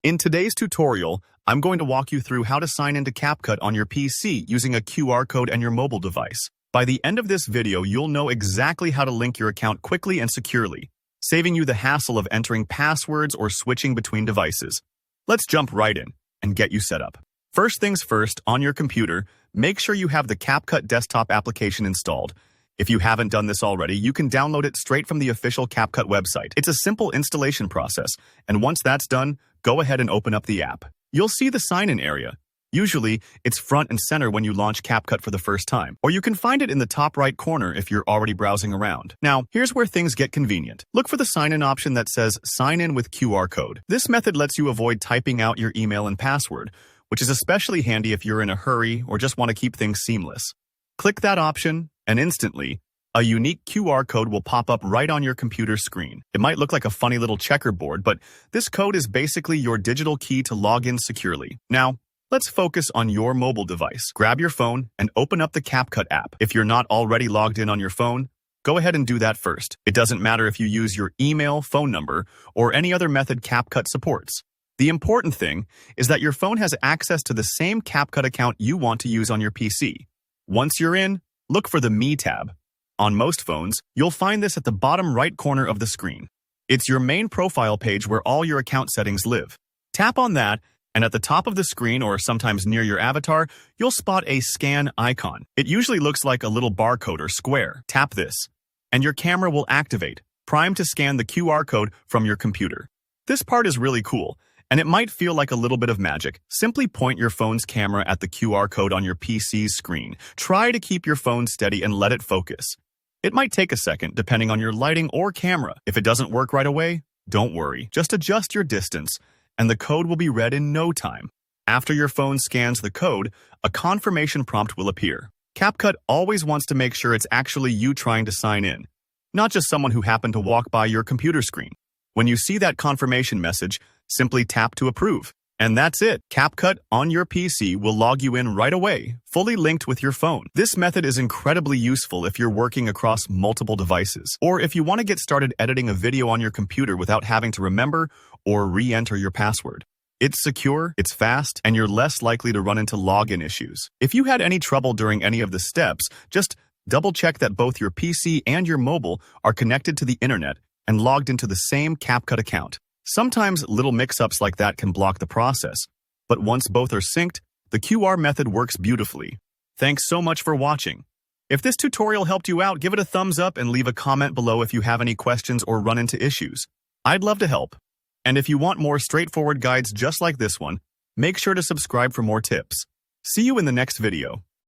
In today's tutorial, I'm going to walk you through how to sign into CapCut on your PC using a QR code and your mobile device. By the end of this video, you'll know exactly how to link your account quickly and securely, saving you the hassle of entering passwords or switching between devices. Let's jump right in and get you set up. First things first, on your computer, make sure you have the CapCut Desktop application installed. If you haven't done this already, you can download it straight from the official CapCut website. It's a simple installation process, and once that's done, go ahead and open up the app. You'll see the sign-in area. Usually, it's front and center when you launch CapCut for the first time, or you can find it in the top right corner if you're already browsing around. Now, here's where things get convenient. Look for the sign-in option that says Sign in with QR code. This method lets you avoid typing out your email and password, which is especially handy if you're in a hurry or just want to keep things seamless. Click that option, and instantly, a unique QR code will pop up right on your computer screen. It might look like a funny little checkerboard, but this code is basically your digital key to log in securely. Now, let's focus on your mobile device. Grab your phone and open up the CapCut app. If you're not already logged in on your phone, go ahead and do that first. It doesn't matter if you use your email, phone number, or any other method CapCut supports. The important thing is that your phone has access to the same CapCut account you want to use on your PC. Once you're in, look for the Me tab. On most phones, you'll find this at the bottom right corner of the screen. It's your main profile page where all your account settings live. Tap on that, and at the top of the screen, or sometimes near your avatar, you'll spot a scan icon. It usually looks like a little barcode or square. Tap this, and your camera will activate, primed to scan the QR code from your computer. This part is really cool, and it might feel like a little bit of magic. Simply point your phone's camera at the QR code on your PC's screen. Try to keep your phone steady and let it focus. It might take a second, depending on your lighting or camera. If it doesn't work right away, don't worry. Just adjust your distance, and the code will be read in no time. After your phone scans the code, a confirmation prompt will appear. CapCut always wants to make sure it's actually you trying to sign in, not just someone who happened to walk by your computer screen. When you see that confirmation message, simply tap to approve. And that's it. CapCut on your PC will log you in right away, fully linked with your phone. This method is incredibly useful if you're working across multiple devices, or if you want to get started editing a video on your computer without having to remember or re-enter your password. It's secure, it's fast, and you're less likely to run into login issues. If you had any trouble during any of the steps, just double-check that both your PC and your mobile are connected to the internet and logged into the same CapCut account. Sometimes little mix-ups like that can block the process, but once both are synced, the QR method works beautifully. Thanks so much for watching. If this tutorial helped you out, give it a thumbs up and leave a comment below if you have any questions or run into issues. I'd love to help. And if you want more straightforward guides just like this one, make sure to subscribe for more tips. See you in the next video.